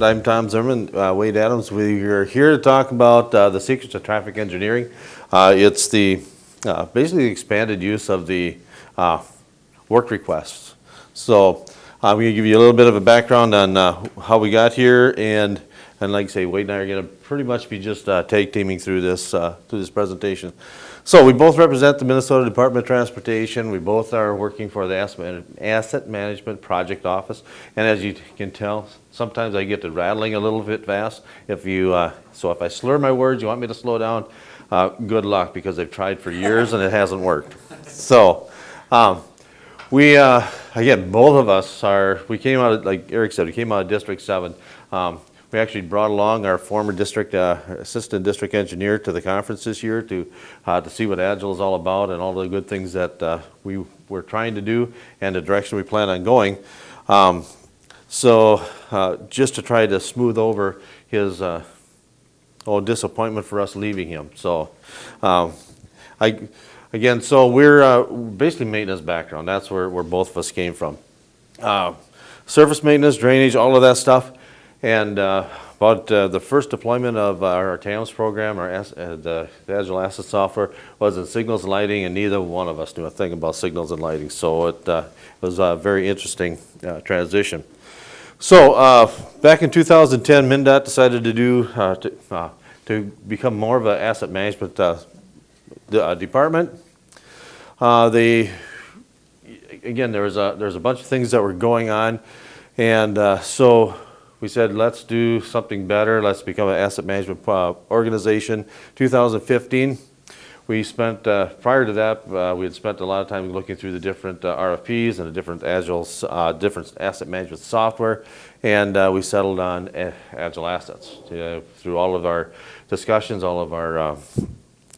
I'm Tom Zimmerman, Wade Adams. We are here to talk about the secrets of traffic engineering. It's the basically the expanded use of the work requests. So I'm going to give you a little bit of a background on how we got here, and like I say, Wade and I are going to pretty much be just tag teaming through this presentation. So we both represent the Minnesota Department of Transportation. We both are working for the Asset Management Project Office. And as you can tell, sometimes I get to rattling a little bit fast. So if I slur my words, you want me to slow down, good luck, because I've tried for years and it hasn't worked. So again, both of us we came out of, like Eric said, we came out of District 7. We actually brought along our former assistant district engineer to the conference this year to see what Agile is all about and all the good things that we were trying to do and the direction we plan on going. Just to try to smooth over his disappointment for us leaving him. So we're basically maintenance background. That's where both of us came from. Surface maintenance, drainage, all of that stuff. And about the first deployment of our TAMS program, the AgileAssets software, was in signals and lighting, and neither one of us knew a thing about signals and lighting. So it was a very interesting transition. So back in 2010, MnDOT decided to become more of an asset management department. There's a bunch of things that were going on, and so we said, let's do something better. Let's become an asset management organization. 2015, we spent, prior to that, we had spent a lot of time looking through the different RFPs and the different different asset management software, and we settled on AgileAssets. Through all of our discussions, all of our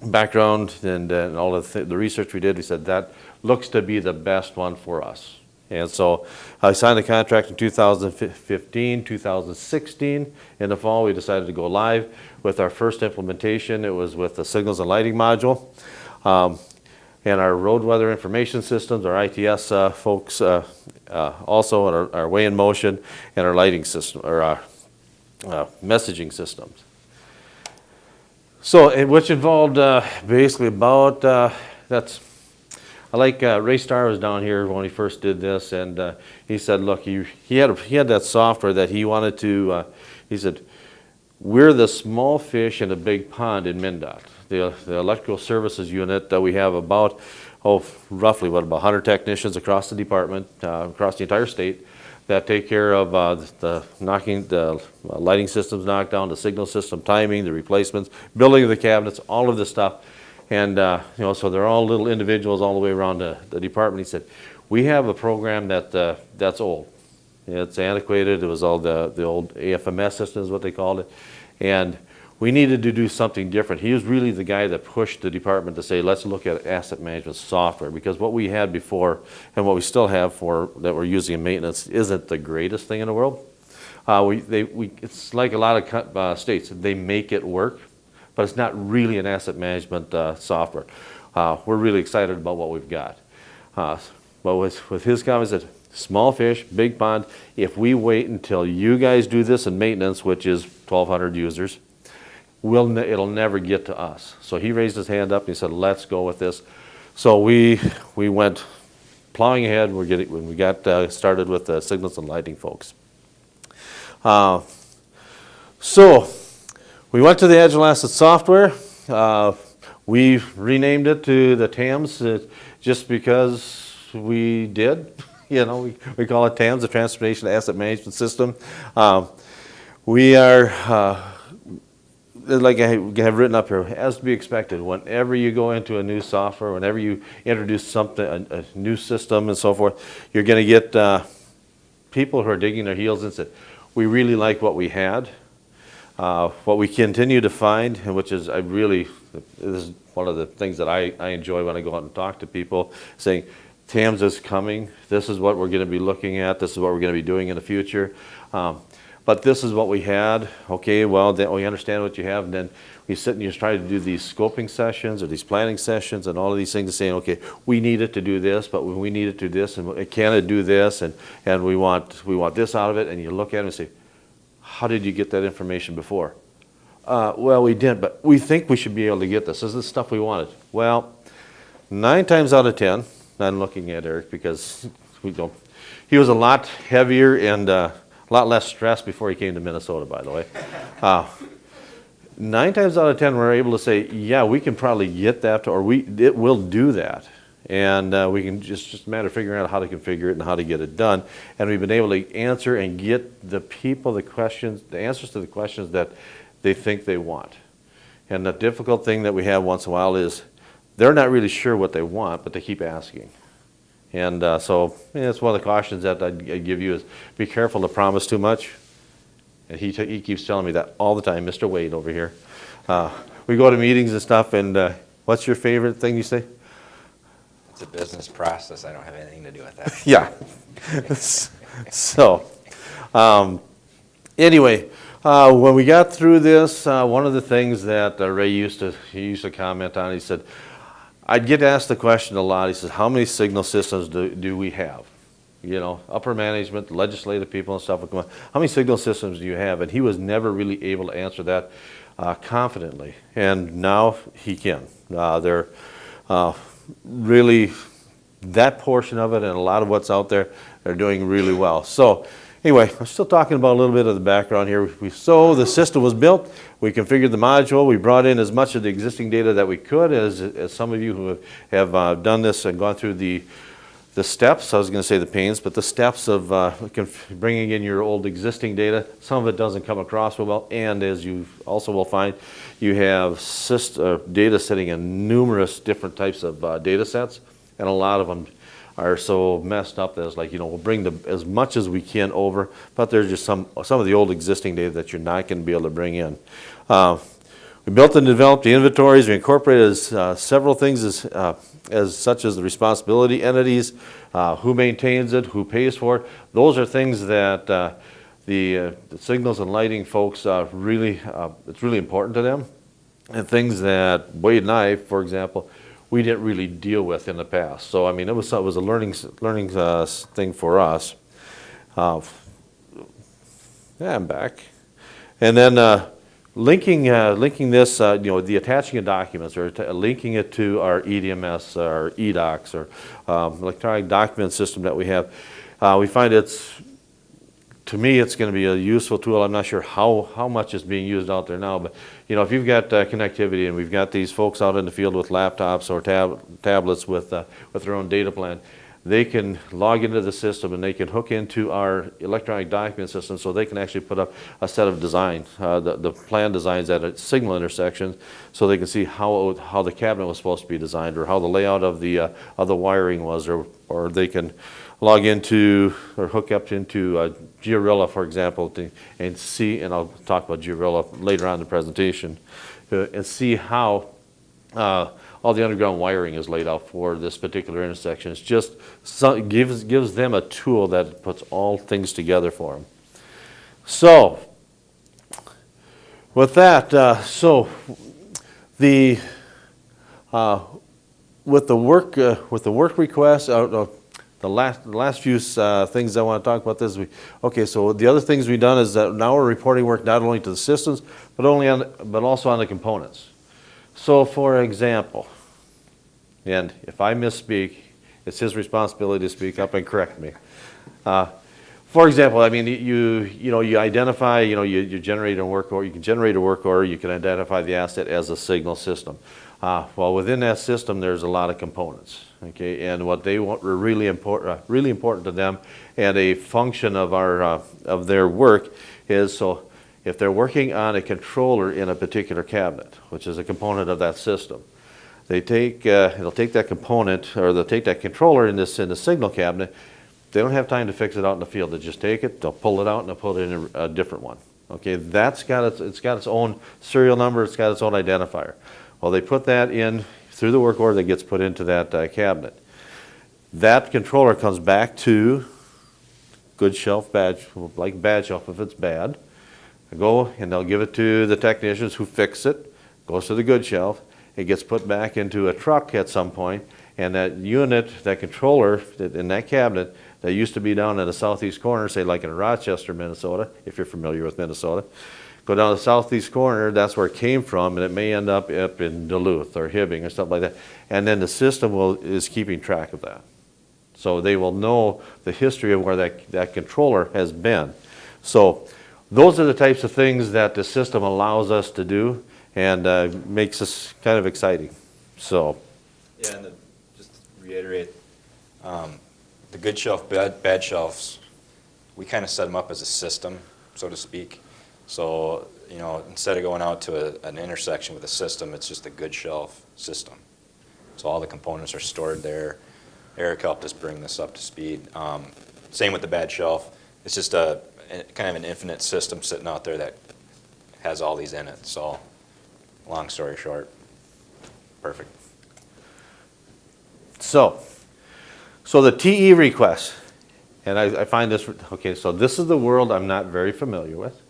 background, and all of the research we did, we said that looks to be the best one for us. And so I signed the contract in 2015, 2016. In the fall, we decided to go live with our first implementation. It was with the signals and lighting module. And our road weather information systems, our ITS folks, also, and our way in motion, and our lighting system, or our messaging systems. So, which involved basically about, Ray Starr was down here when he first did this, and he said, look, he had that software that he wanted to, he said, we're the small fish in a big pond in MnDOT. The electrical services unit that we have about, roughly about 100 technicians across the department, across the entire state, that take care of the lighting systems knockdown, the signal system timing, the replacements, building of the cabinets, all of this stuff. And so they're all little individuals all the way around the department. He said, we have a program that's old. It's antiquated. It was all the old AFMS system is what they called it. And we needed to do something different. He was really the guy that pushed the department to say, let's look at asset management software, because what we had before and what we still have that we're using in maintenance isn't the greatest thing in the world. It's like a lot of states. They make it work, but it's not really an asset management software. We're really excited about what we've got. But with his comments, that small fish, big pond, if we wait until you guys do this in maintenance, which is 1,200 users, it'll never get to us. So he raised his hand up and he said, let's go with this. So we went plowing ahead when we got started with the signals and lighting folks. So we went to the AgileAssets software. We renamed it to the TAMS just because we did. We call it TAMS, the Transportation Asset Management System. We are, like I have written up here, as to be expected, whenever you go into a new software, whenever you introduce something, a new system and so forth, you're going to get people who are digging their heels and say, we really like what we had. What we continue to find, and which is this is one of the things that I enjoy when I go out and talk to people, saying, TAMS is coming, this is what we're going to be looking at, this is what we're going to be doing in the future, but this is what we had. Okay, well, then we understand what you have, and then we sit and you try to do these scoping sessions or these planning sessions and all of these things, and saying, okay, we need it to do this, but we need it to do this, and can it do this, and we want this out of it, and you look at it and say, how did you get that information before? Well, we didn't, but we think we should be able to get this. This is the stuff we wanted. Well, 9 times out of 10, I'm looking at Eric because he was a lot heavier and a lot less stressed before he came to Minnesota, by the way. 9 times out of 10, we're able to say, yeah, we can probably get that, or it will do that. And we can just a matter of figuring out how to configure it and how to get it done. And we've been able to answer and get the people the answers to the questions that they think they want. And the difficult thing that we have once in a while is they're not really sure what they want, but they keep asking. And so that's one of the cautions that I'd give you is be careful to promise too much. And he keeps telling me that all the time, Mr. Wade over here. We go to meetings and stuff, and what's your favorite thing you say? It's a business process. I don't have anything to do with that. Yeah. So, anyway, when we got through this, one of the things that Ray used to comment on, he said, I'd get asked the question a lot. He says, how many signal systems do we have? You know, upper management, legislative people and stuff would come on. How many signal systems do you have? And he was never really able to answer that confidently. And now he can. They're really, that portion of it and a lot of what's out there, they're doing really well. So anyway, I'm still talking about a little bit of the background here. So the system was built, we configured the module, we brought in as much of the existing data that we could, as some of you who have done this and gone through the steps, I was going to say the pains, but the steps of bringing in your old existing data. Some of it doesn't come across real well, and as you also will find, you have data sitting in numerous different types of data sets, and a lot of them are so messed up that it's like, we'll bring as much as we can over, but there's just some of the old existing data that you're not going to be able to bring in. We built and developed the inventories. We incorporated several things as such as the responsibility entities, who maintains it, who pays for it. Those are things that the signals and lighting folks it's really important to them, and things that Wade and I, for example, we didn't really deal with in the past. So I mean, it was a learning thing for us. Yeah, I'm back, and then. Linking this, the attaching of documents, or linking it to our EDMS, or eDocs, or electronic document system that we have, we find to me, it's going to be a useful tool. I'm not sure how much is being used out there now, but if you've got connectivity, and we've got these folks out in the field with laptops or tablets with their own data plan, they can log into the system and they can hook into our electronic document system, so they can actually put up a set of designs, the plan designs at a signal intersection, so they can see how the cabinet was supposed to be designed, or how the layout of the wiring was, or they can log into or hook up into GEORILLA, for example, and see, and I'll talk about GEORILLA later on in the presentation, and see how all the underground wiring is laid out for this particular intersection. It's just gives them a tool that puts all things together for them. So, with that, with the work request, the last few things I want to talk about this. So the other things we've done is that now we're reporting work not only to the systems, but also on the components. So, for example, and if I misspeak, it's his responsibility to speak up and correct me. For example, I mean, you identify, you generate a work order. You can generate a work order. You can identify the asset as a signal system. Well, within that system, there's a lot of components. Okay, and what they want are really important to them, and a function of their work is so. If they're working on a controller in a particular cabinet, which is a component of that system, they'll take that component, or they'll take that controller in the signal cabinet. They don't have time to fix it out in the field. They just take it, they'll pull it out, and they'll put it in a different one. Okay, it's got its own serial number. It's got its own identifier. Well, they put that in through the work order that gets put into that cabinet. That controller comes back to good shelf, bad, like bad shelf if it's bad. Go and they'll give it to the technicians who fix it, goes to the good shelf, it gets put back into a truck at some point, And that unit, that controller in that cabinet that used to be down in the southeast corner, say like in Rochester, Minnesota, if you're familiar with Minnesota, go down the southeast corner, that's where it came from, and it may end up in Duluth or Hibbing or something like that. And then the system is keeping track of that. So they will know the history of where that controller has been. So those are the types of things that the system allows us to do and makes us kind of exciting. So. Yeah, and just to reiterate, the good shelf, bad shelves, we kind of set them up as a system, so to speak. So, you know, instead of going out to an intersection with a system, it's just a good shelf system. So all the components are stored there. Eric helped us bring this up to speed. Same with the bad shelf. It's just a kind of an infinite system sitting out there that has all these in it. So, long story short, perfect. So the TE request, and I find this, okay, so this is the world I'm not very familiar with.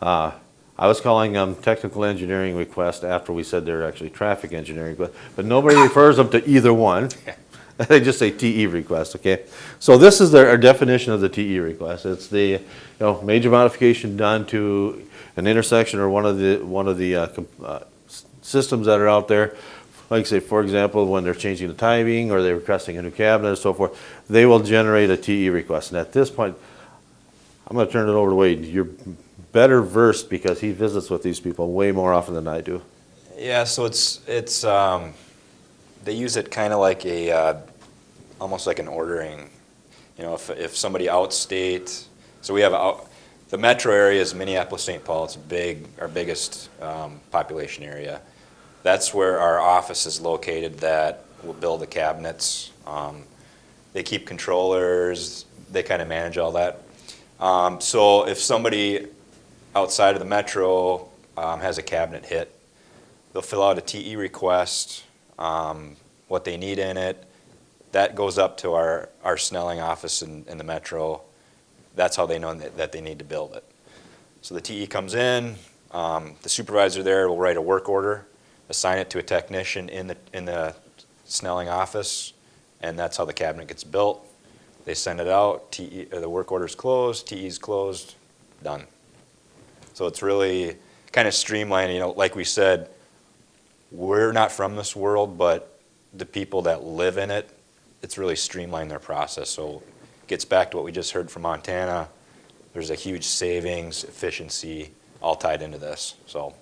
I was calling them technical engineering requests after we said they're actually traffic engineering requests, but nobody refers them to either one. They just say TE request, okay? So this is our definition of the TE request. It's the major modification done to an intersection or one of the systems that are out there. Like say, for example, when they're changing the timing or they're requesting a new cabinet and so forth, they will generate a TE request. And at this point, I'm going to turn it over to Wade. You're better versed because he visits with these people way more often than I do. Yeah, so it's they use it kind of like almost like an ordering. You know, if somebody outstate, so we have the metro area is Minneapolis-St. Paul. It's our biggest population area. That's where our office is located that will build the cabinets. They keep controllers. They kind of manage all that. So if somebody outside of the metro has a cabinet hit, they'll fill out a TE request, what they need in it. That goes up to our Snelling office in the metro. That's how they know that they need to build it. So the TE comes in. The supervisor there will write a work order, assign it to a technician in the Snelling office, and that's how the cabinet gets built. They send it out, the work order's closed, TE's closed, done. So it's really kind of streamlined. You know, like we said, we're not from this world, but the people that live in it, it's really streamlined their process. So it gets back to what we just heard from Montana. There's a huge savings, efficiency, all tied into this. So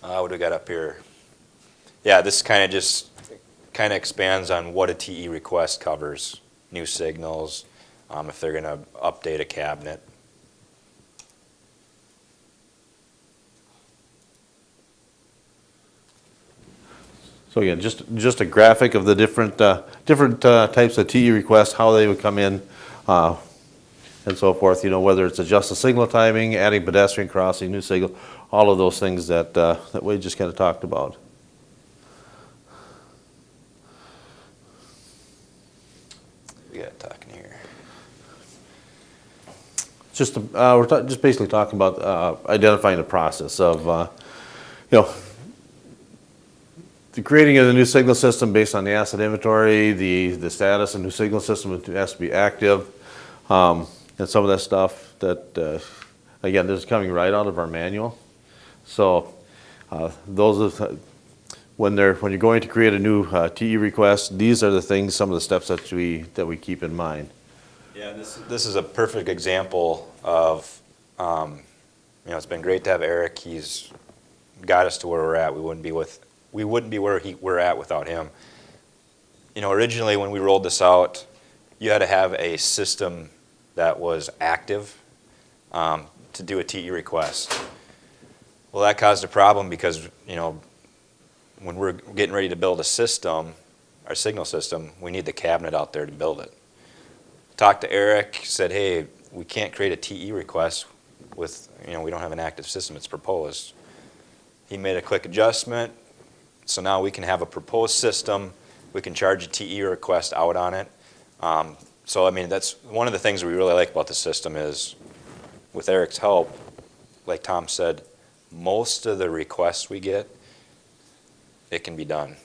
what do we got up here? Yeah, this kind of expands on what a TE request covers. New signals, if they're going to update a cabinet. So again, just a graphic of the different types of TE requests, how they would come in, and so forth. You know, whether it's adjust the signal timing, adding pedestrian crossing, new signal, all of those things that Wade just kind of talked about. We got talking here. We're just basically talking about identifying the process of, the creating of the new signal system based on the asset inventory, the status of the new signal system has to be active, and some of that stuff that, again, this is coming right out of our manual. So those are when you're going to create a new TE request, these are the things, some of the steps that we keep in mind. Yeah, this is a perfect example of, it's been great to have Eric. He's got us to where we're at. We wouldn't be where we're at without him. You know, originally when we rolled this out, you had to have a system that was active to do a TE request. Well, that caused a problem because, when we're getting ready to build a system, our signal system, we need the cabinet out there to build it. Talked to Eric, said, hey, we can't create a TE request with, we don't have an active system, it's proposed. He made a quick adjustment, so now we can have a proposed system, we can charge a TE request out on it. So, that's one of the things we really like about the system is, with Eric's help, like Tom said, most of the requests we get, it can be done.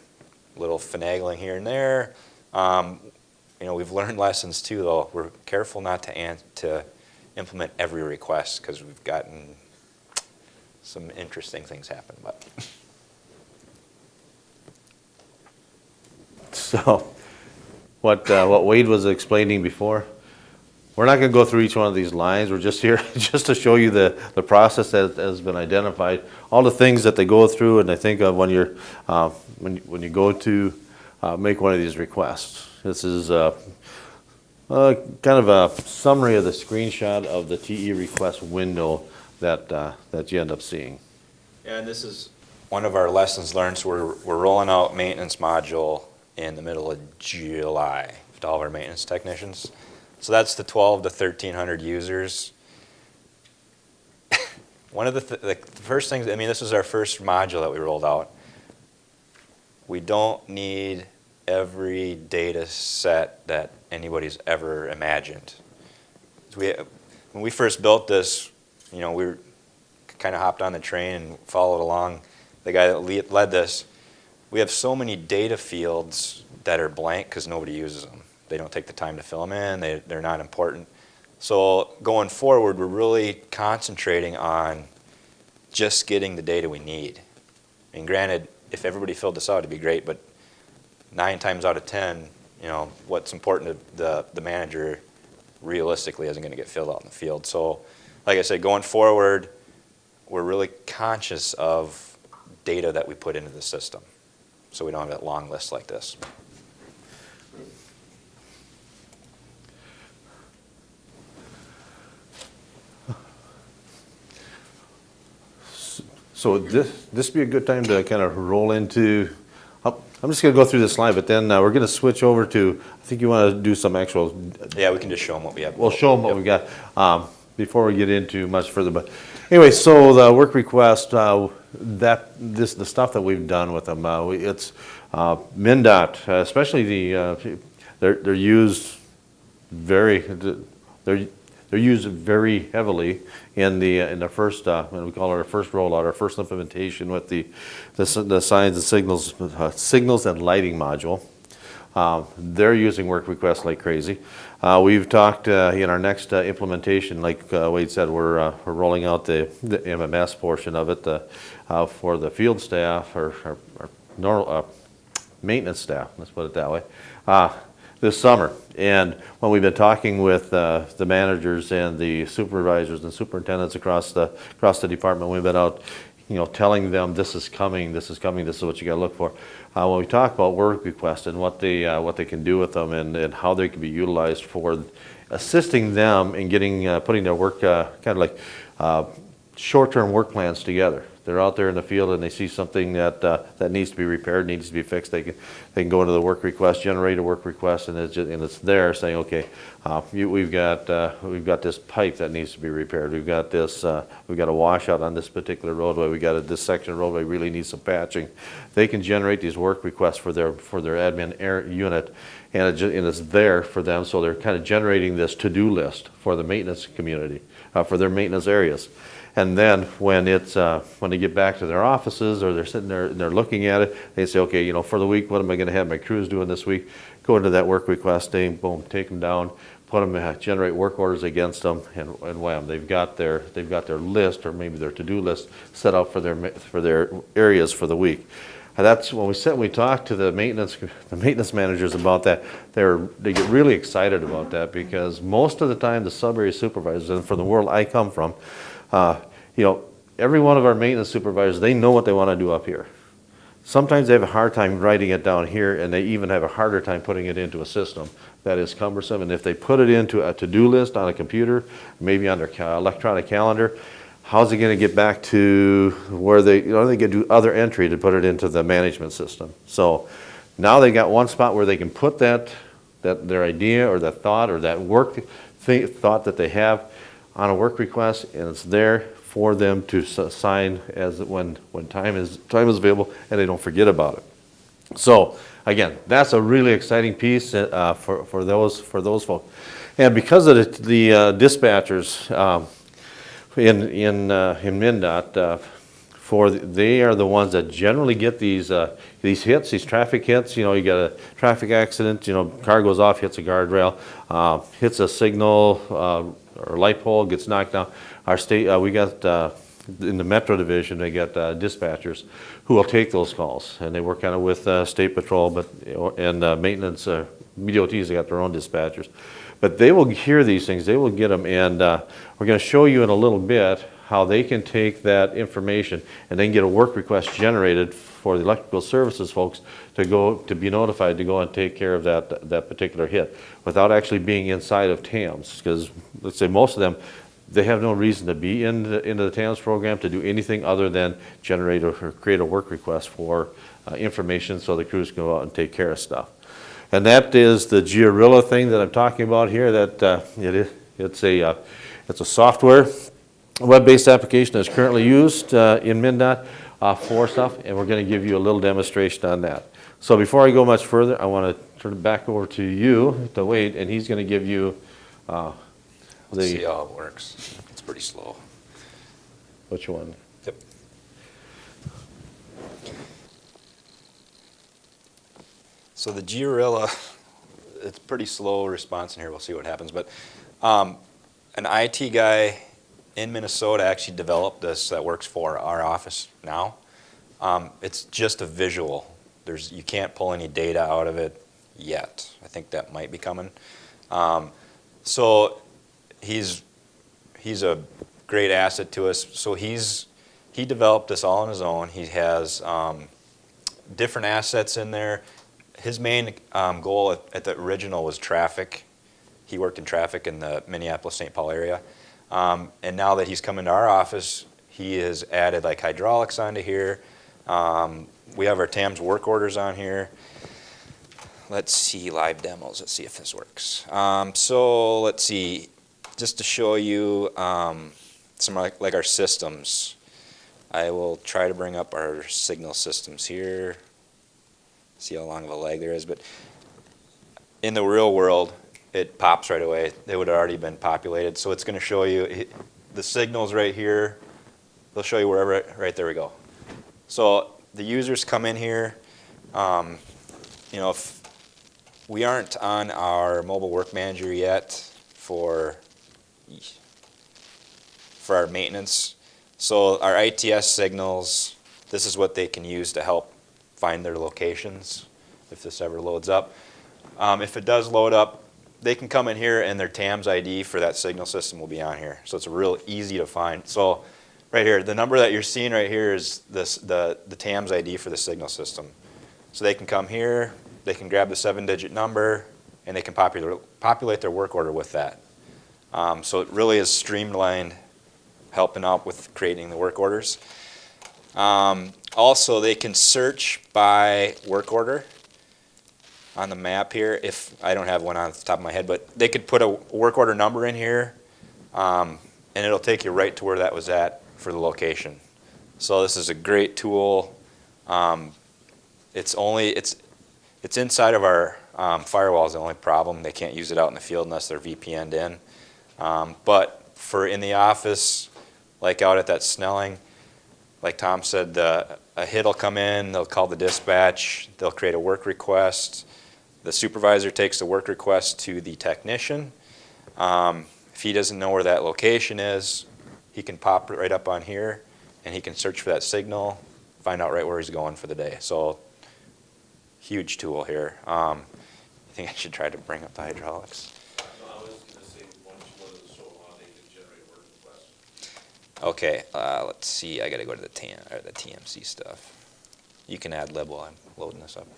little finagling here and there. You know, we've learned lessons too, though. We're careful not to implement every request because we've gotten some interesting things happen. But So what Wade was explaining before, we're not going to go through each one of these lines. We're just here just to show you the process that has been identified, all the things that they go through, and I think of when you're when you go to make one of these requests. This is kind of a summary of the screenshot of the TE request window that you end up seeing. yeah, and this is one of our lessons learned. So we're rolling out maintenance module in the middle of July to all of our maintenance technicians. So that's the 12 to 1,300 users. One of the first things, I mean, this was our first module that we rolled out. We don't need every data set that anybody's ever imagined. When we first built this, you know, we kind of hopped on the train and followed along the guy that led this. We have so many data fields that are blank because nobody uses them. They don't take the time to fill them in. They're not important. So going forward, we're really concentrating on just getting the data we need. I mean, granted, if everybody filled this out, it'd be great, but 9 times out of 10, you know, what's important to the manager realistically isn't going to get filled out in the field. So, like I said, going forward, we're really conscious of data that we put into the system, so we don't have that long list like this. So this be a good time to kind of roll into. I'm just going to go through this slide, but then we're going to switch over to. I think you want to do some actual. Yeah, we can just show them what we have. We'll show them what we got before we get into much further. But anyway, so the work request, the stuff that we've done with them, it's MnDOT, especially they're used very. They're used very heavily in the first, we call it our first rollout, our first implementation with the signs and signals and lighting module. They're using work requests like crazy. We've talked in our next implementation, like Wade said, we're rolling out the MMS portion of it for the field staff or normal maintenance staff. Let's put it that way. This summer, and when we've been talking with the managers and the supervisors and superintendents across the department, we've been out, you know, telling them this is coming, this is coming, this is what you got to look for. When we talk about work requests and what they can do with them and how they can be utilized for assisting them in getting putting their work kind of like short-term work plans together. They're out there in the field and they see something that needs to be repaired, needs to be fixed. They can go into the work request, generate a work request, and it's there saying, okay, we've got this pipe that needs to be repaired. We've got a washout on this particular roadway. We got this section of roadway really needs some patching. They can generate these work requests for their admin unit, and it's there for them. So they're kind of generating this to-do list for the maintenance community, for their maintenance areas. And then when they get back to their offices or they're sitting there and they're looking at it, they say, okay, you know, for the week, what am I going to have my crews doing this week? Go into that work request, boom, take them down, put them, generate work orders against them, and wham, they've got their list or maybe their to-do list set out for their areas for the week. And that's when we talk to the maintenance managers about that. They get really excited about that because most of the time the sub-area supervisors, and from the world I come from, you know, every one of our maintenance supervisors, they know what they want to do up here. Sometimes they have a hard time writing it down here, and they even have a harder time putting it into a system that is cumbersome. And if they put it into a to-do list on a computer, maybe on their electronic calendar, how's it going to get back to where they can do other entry to put it into the management system? So now they got one spot where they can put that their idea or that thought or that thought that they have on a work request, and it's there for them to sign as when time is available, and they don't forget about it. So again, that's a really exciting piece for those folks, and because of the dispatchers in MnDOT, they are the ones that generally get these hits, these traffic hits. You know, you got a traffic accident, you know, car goes off, hits a guardrail, hits a signal or light pole, gets knocked down. Our state, we got in the Metro Division, they got dispatchers who will take those calls, and they work kind of with State Patrol, and maintenance. MnDOTs, they got their own dispatchers, but they will hear these things. They will get them, and we're going to show you in a little bit how they can take that information and then get a work request generated for the electrical services folks to be notified to go and take care of that particular hit without actually being inside of TAMS. Because let's say most of them, they have no reason to be into the TAMS program to do anything other than generate or create a work request for information so the crews can go out and take care of stuff. And that is the GEORILLA thing that I'm talking about here. That it's a software, web-based application that's currently used in MnDOT for stuff, and we're going to give you a little demonstration on that. So before I go much further, I want to turn it back over to you, to Wade, and he's going to give you Let's see how it works. It's pretty slow. Which one? Yep. So the GEORILLA, it's pretty slow response in here. We'll see what happens. But an IT guy in Minnesota actually developed this that works for our office now. It's just a visual. You can't pull any data out of it yet. I think that might be coming. So he's a great asset to us. So he developed this all on his own. He has different assets in there. His main goal at the original was traffic. He worked in traffic in the Minneapolis-St. Paul area. And now that he's come into our office, he has added like hydraulics onto here. We have our TAMS work orders on here. Let's see, live demos. Let's see if this works. So let's see, just to show you some like our systems. I will try to bring up our signal systems here. See how long of a lag there is, but in the real world, it pops right away. They would have already been populated. So it's going to show you the signals right here. They'll show you wherever, right there we go. So the users come in here. You know, if we aren't on our mobile work manager yet for our maintenance. So our ITS signals, this is what they can use to help find their locations if this ever loads up. If it does load up, they can come in here and their TAMS ID for that signal system will be on here. So it's real easy to find. So right here, the number that you're seeing right here is the TAMS ID for the signal system. So they can come here, they can grab the 7-digit number, and they can populate their work order with that. So it really is streamlined, helping out with creating the work orders. Also, they can search by work order on the map here. If I don't have one on the top of my head, but they could put a work order number in here, and it'll take you right to where that was at for the location. So this is a great tool. It's inside of our firewall is the only problem. They can't use it out in the field unless they're VPN'd in. But for in the office, like out at that Snelling, like Tom said, a hit will come in, they'll call the dispatch, they'll create a work request. The supervisor takes the work request to the technician. If he doesn't know where that location is, he can pop it right up on here and he can search for that signal, find out right where he's going for the day. So, huge tool here. I think I should try to bring up the hydraulics. I was going to say, once you go to the show, they can generate work requests. Okay, let's see. I got to go to the TMC stuff. You can add lib while I'm loading this up.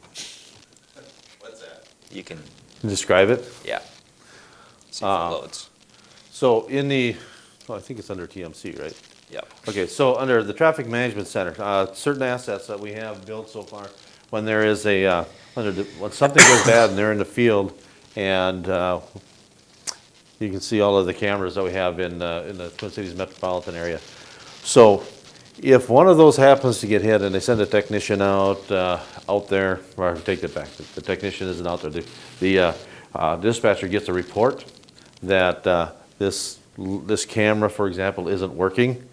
What's that? You can describe it. Yeah. See if it loads. So in I think it's under TMC, right? Yep. Okay, so under the Traffic Management Center, certain assets that we have built so far, when there is when something goes bad and they're in the field, and you can see all of the cameras that we have in the Twin Cities metropolitan area. So if one of those happens to get hit and they send a technician out there, or take it back, the technician isn't out there. The dispatcher gets a report that this camera, for example, isn't working,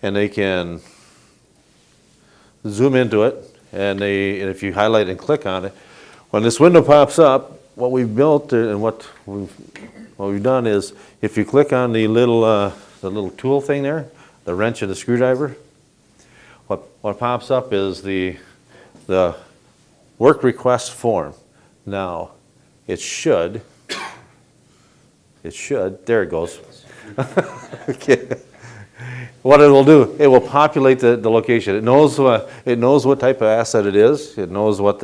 and they can zoom into it, and if you highlight and click on it, when this window pops up, what we've built and what we've done is, if you click on the little tool thing there, the wrench and the screwdriver, what pops up is the work request form. Now, it should, there it goes. Okay. What it will do, it will populate the location. It knows what type of asset it is. It knows what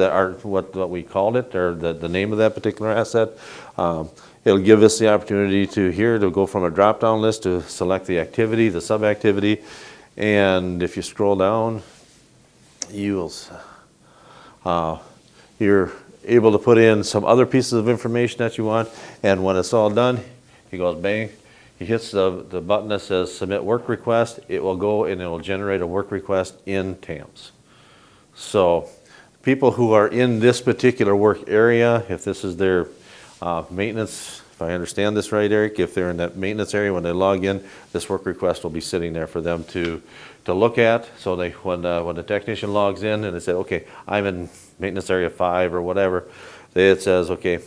we called it, or the name of that particular asset. It'll give us the opportunity to go from a drop-down list to select the activity, the sub-activity, and if you scroll down, you're able to put in some other pieces of information that you want, and when it's all done, he goes bang. He hits the button that says Submit Work Request. It will go and it will generate a work request in TAMS. So people who are in this particular work area, if this is their maintenance, if I understand this right, Eric, if they're in that maintenance area, when they log in, this work request will be sitting there for them to look at. So when the technician logs in and they say, okay, I'm in maintenance area 5 or whatever, it says, okay,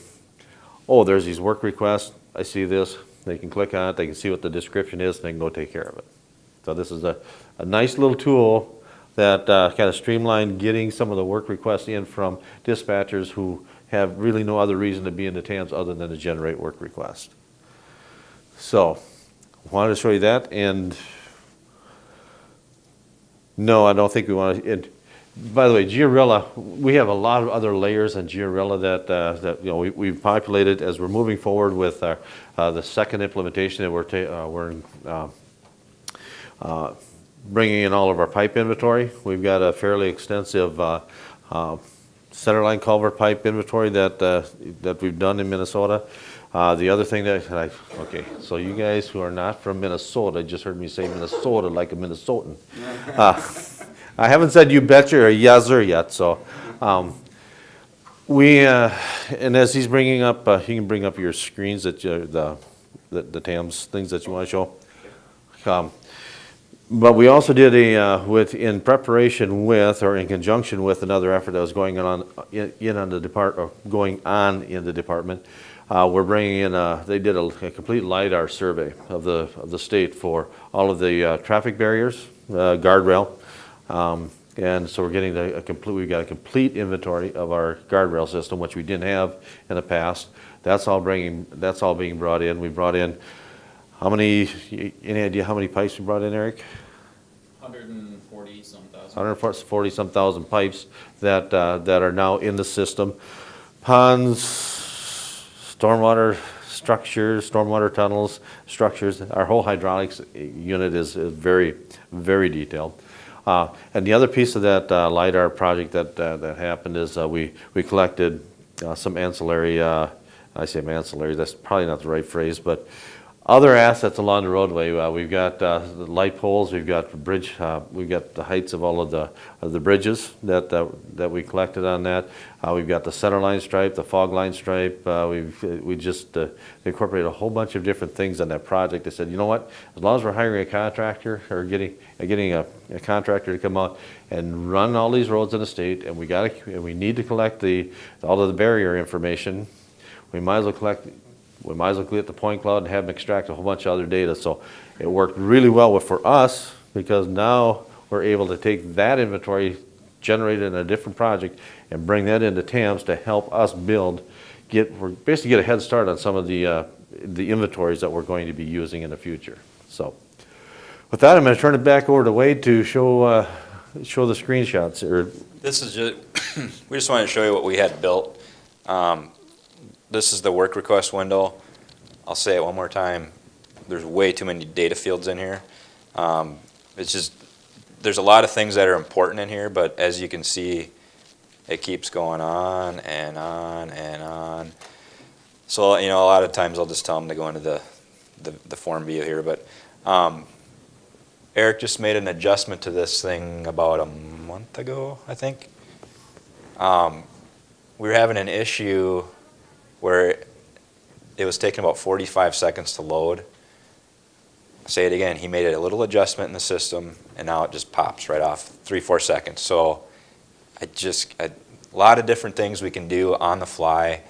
oh, there's these work requests. I see this. They can click on it, they can see what the description is, and they can go take care of it. So this is a nice little tool that kind of streamlined getting some of the work requests in from dispatchers who have really no other reason to be in the TAMS other than to generate work requests. So, wanted to show you that, and no, I don't think we want to. By the way, GEORILLA, we have a lot of other layers in GEORILLA that we've populated as we're moving forward with the second implementation that we're bringing in all of our pipe inventory. We've got a fairly extensive centerline culvert pipe inventory that we've done in Minnesota. The other thing okay, so you guys who are not from Minnesota just heard me say Minnesota like a Minnesotan. I haven't said you betcha or yes sir yet, so and as he's bringing up, he can bring up your screens that the TAMS things that you want to show. But we also did in preparation with or in conjunction with another effort that was going on in the department. We're bringing in they did a complete LiDAR survey of the state for all of the traffic barriers, guardrail. And so we're getting we've got a complete inventory of our guardrail system, which we didn't have in the past. That's all being brought in. We brought in any idea how many pipes we brought in, Eric? 140 some thousand. 140 some thousand pipes that are now in the system. Ponds, stormwater structures, stormwater tunnels, structures. Our whole hydraulics unit is very, very detailed. And the other piece of that LiDAR project that happened is we collected some ancillary, I say ancillary, that's probably not the right phrase, but other assets along the roadway. We've got the light poles, we've got the bridge, we've got the heights of all of the bridges that we collected on that. We've got the center line stripe, the fog line stripe. We just incorporated a whole bunch of different things on that project. They said, you know what, as long as we're hiring a contractor or getting a contractor to come out and run all these roads in the state, and we need to collect all of the barrier information, we might as well get the point cloud and have them extract a whole bunch of other data. So it worked really well for us, because now we're able to take that inventory generated in a different project and bring that into TAMS to help us basically get a head start on some of the inventories that we're going to be using in the future. So with that, I'm going to turn it back over to Wade to show the screenshots. This is just, we just wanted to show you what we had built. This is the work request window. I'll say it one more time. There's way too many data fields in here. It's just, there's a lot of things that are important in here, but as you can see, it keeps going on and on and on. So, a lot of times I'll just tell them to go into the form view here, but Eric just made an adjustment to this thing about a month ago, I think. We were having an issue where it was taking about 45 seconds to load. say it again, he made a little adjustment in the system, and now it just pops right off 3-4 seconds. So a lot of different things we can do on the fly.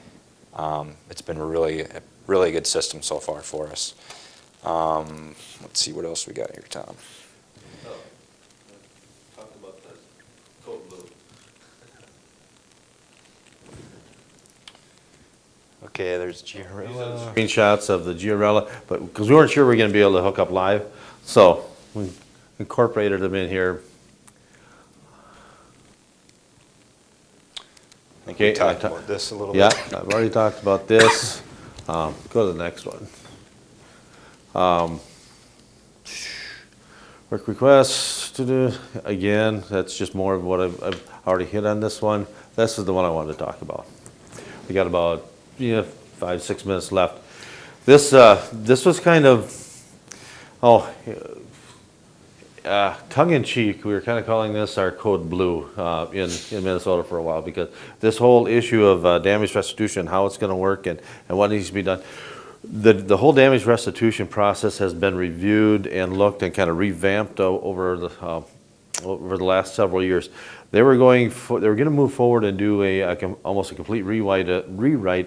It's been a really good system so far for us. Let's see what else we got here, Tom. Talk about the code blue. Okay, there's GEORILLA. Screenshots of the GEORILLA, but because we weren't sure we were going to be able to hook up live, so we incorporated them in here. I think Okay, we talked about this a little Yeah, bit. I've already talked about this. Go to the next one. Work requests to do, again, that's just more of what I've already hit on this one. This is the one I wanted to talk about. We got about 5-6 minutes left. This was kind of, tongue-in-cheek, we were kind of calling this our code blue in Minnesota for a while, because this whole issue of damage restitution, how it's going to work and what needs to be done. The whole damage restitution process has been reviewed and looked and kind of revamped over the last several years. They were going to move forward and do almost a complete rewrite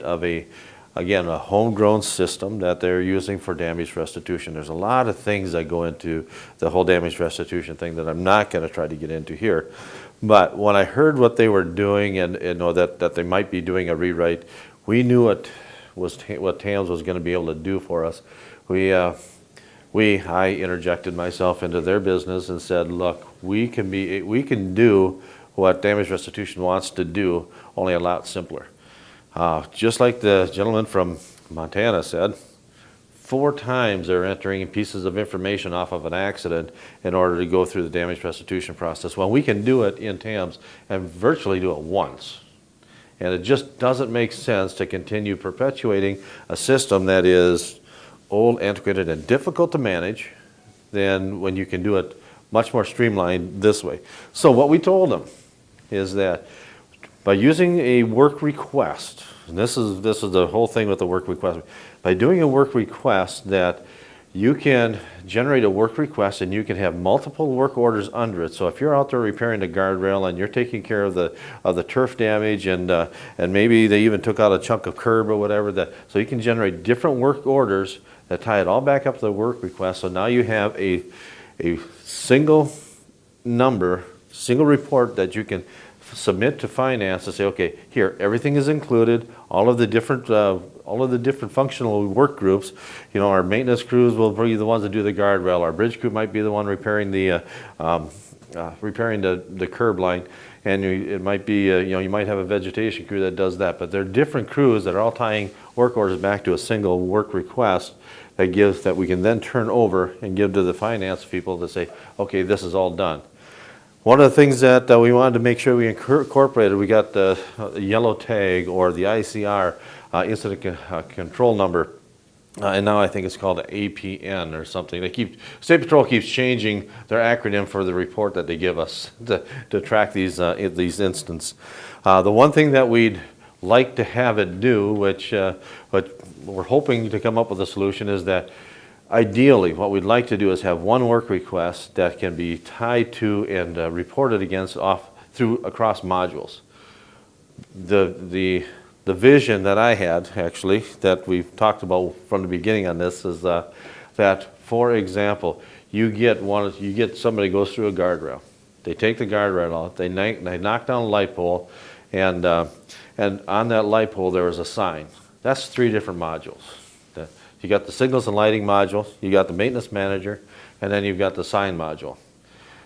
of a homegrown system that they're using for damage restitution. There's a lot of things that go into the whole damage restitution thing that I'm not going to try to get into here. But when I heard what they were doing and know that they might be doing a rewrite, we knew what TAMS was going to be able to do for us. I interjected myself into their business and said, look, we can do what damage restitution wants to do, only a lot simpler. Just like the gentleman from Montana said, 4 times they're entering pieces of information off of an accident in order to go through the damage restitution process. Well, we can do it in TAMS and virtually do it once. And it just doesn't make sense to continue perpetuating a system that is old, antiquated, and difficult to manage than when you can do it much more streamlined this way. So what we told them is that by using a work request, and this is the whole thing with the work request, by doing a work request that you can generate a work request and you can have multiple work orders under it. So if you're out there repairing the guardrail and you're taking care of the turf damage and maybe they even took out a chunk of curb or whatever, so you can generate different work orders that tie it all back up to the work request. So now you have a single number, single report that you can submit to finance to say, okay, here, everything is included, all of the different functional work groups. Our maintenance crews will be the ones that do the guardrail. Our bridge crew might be the one repairing the curb line, and it might be you might have a vegetation crew that does that. But they're different crews that are all tying work orders back to a single work request that we can then turn over and give to the finance people to say, okay, this is all done. One of the things that we wanted to make sure we incorporated, we got the yellow tag or the ICR, incident control number, and now I think it's called APN or something. State Patrol keeps changing their acronym for the report that they give us to track these incidents. The one thing that we'd like to have it do, which we're hoping to come up with a solution, is that ideally, what we'd like to do is have one work request that can be tied to and reported against across modules. The vision that I had, actually, that we've talked about from the beginning on this, is that, for example, you get somebody goes through a guardrail. They take the guardrail out, they knock down a light pole, and on that light pole there is a sign. That's 3 different modules. You got the signals and lighting module, you got the maintenance manager, and then you've got the sign module.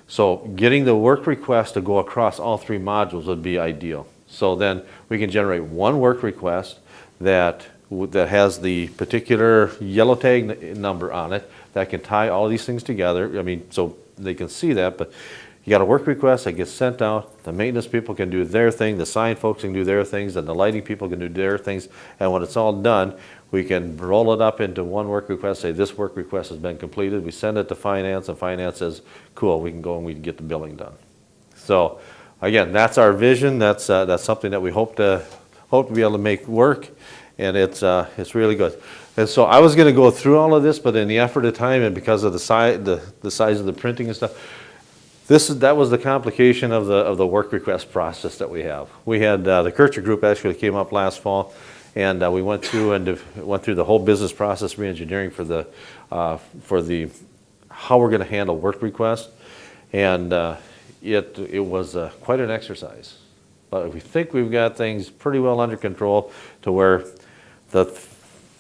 So getting the work request to go across all 3 modules would be ideal. So then we can generate one work request that has the particular yellow tag number on it that can tie all these things together. I mean, so they can see that, but you got a work request that gets sent out, the maintenance people can do their thing, the sign folks can do their things, and the lighting people can do their things, and when it's all done, we can roll it up into one work request, say this work request has been completed, we send it to finance, and finance says, cool, we can go and we can get the billing done. So again, that's our vision, that's something that we hope to be able to make work, and it's really good. And so I was gonna go through all of this, but in the effort of time and because of the size of the printing and stuff, that was the complication of the work request process that we have. We had, the Kircher Group actually came up last fall, and we went through the whole business process re-engineering for the how we're gonna handle work requests. And it was quite an exercise. But we think we've got things pretty well under control to where the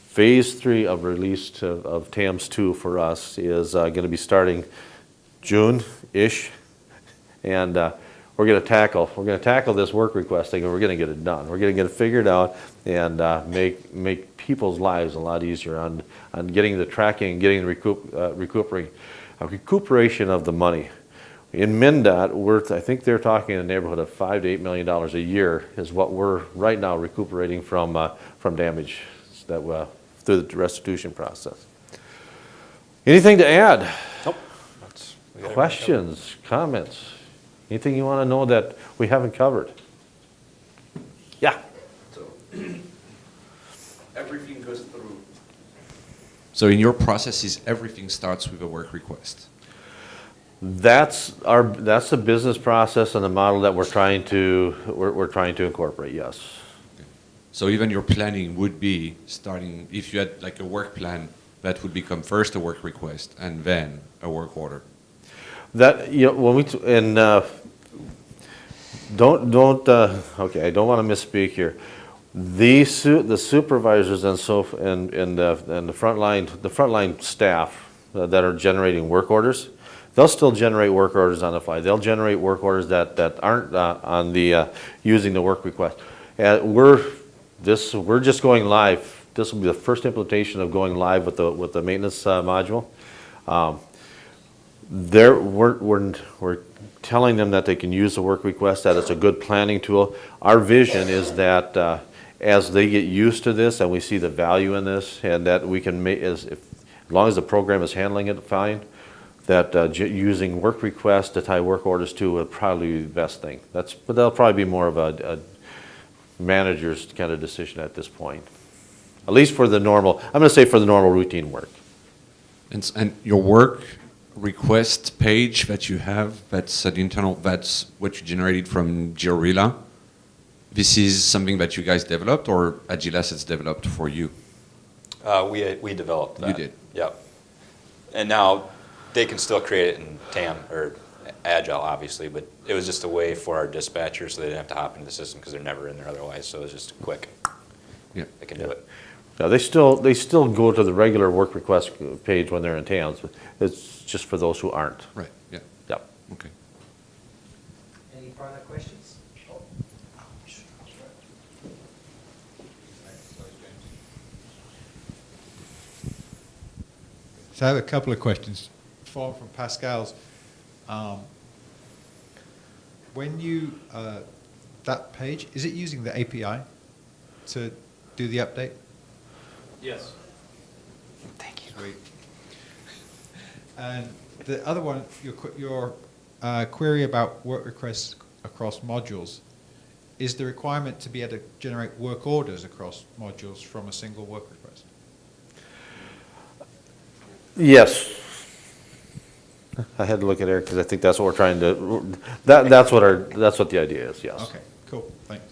phase 3 of release of TAMS 2 for us is gonna be starting June-ish. And we're gonna tackle this work request thing, and we're gonna get it done. We're gonna get it figured out and make people's lives a lot easier on getting the tracking and getting the recuperation of the money. In MnDOT, I think they're talking in the neighborhood of $5 to $8 million a year is what we're right now recuperating from damage that through the restitution process. Anything to add? Nope. We got everything Questions, comments? Anything you want to know that we haven't covered? Yeah. So everything goes through. So in your processes, everything starts with a work request. That's the business process and the model that we're trying to incorporate. Yes. So even your planning would be starting, if you had like a work plan, that would become first a work request and then a work order. That, you know, when we okay, I don't want to misspeak here. The supervisors and the frontline staff that are generating work orders, they'll still generate work orders on the fly. They'll generate work orders that aren't on the using the work request. We're just going live. This will be the first implementation of going live with the maintenance module. We're telling them that they can use the work request, that it's a good planning tool. Our vision is that as they get used to this and we see the value in this, and that we can make, as long as the program is handling it fine, that using work requests to tie work orders to would probably be the best thing. But that'll probably be more of a manager's kind of decision at this point. At least for the normal, I'm going to say for the normal routine work. And your work request page that you have, that's an internal, that's what you generated from GEORILLA. This is something that you guys developed or AgileAssets developed for you? we developed that. You did? Yep. And now they can still create it in TAM or Agile, obviously, but it was just a way for our dispatchers so they didn't have to hop into the system because they're never in there otherwise. So it was just quick. Yeah. They can do it. Now, they still go to the regular work request page when they're in TAMS. It's just for those who aren't. Right, yeah, Yep. okay. Any further questions? So I have a couple of questions. Following from Pascal's, when you, that page, is it using the API to do the update? Yes. Thank you. Sweet. And the other one, your query about work requests across modules, is the requirement to be able to generate work orders across modules from a single work request? Yes. I had to look at Eric because I think that's what we're trying to. That's what the idea is. Yes. Okay, cool. Thanks.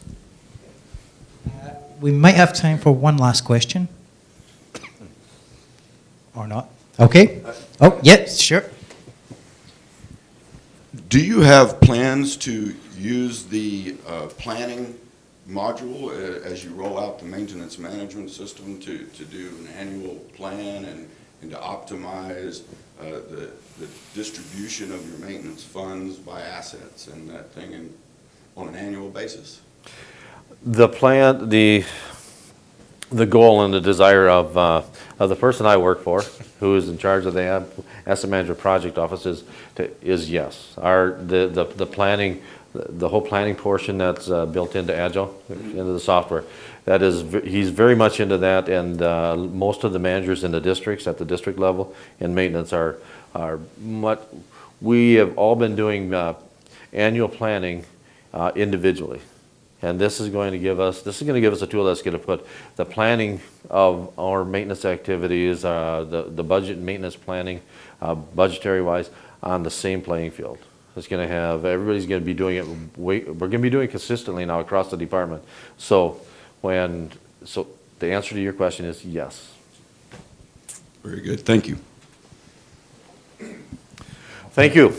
We might have time for one last question. Or not. Okay. Oh, yes, sure. Do you have plans to use the planning module as you roll out the maintenance management system to do an annual plan and to optimize the distribution of your maintenance funds by assets and that thing on an annual basis? The plan, the goal and the desire of the person I work for, who is in charge of the asset management project office, is yes. The planning, the whole planning portion that's built into Agile, into the software, he's very much into that, and most of the managers in the districts at the district level in maintenance are much. We have all been doing annual planning individually. And this is going to give us a tool that's going to put the planning of our maintenance activities, the budget and maintenance planning, budgetary wise, on the same playing field. It's going to have, everybody's going to be doing it, we're going to be doing it consistently now across the department. So the answer to your question is yes. Very good, thank you. Thank you.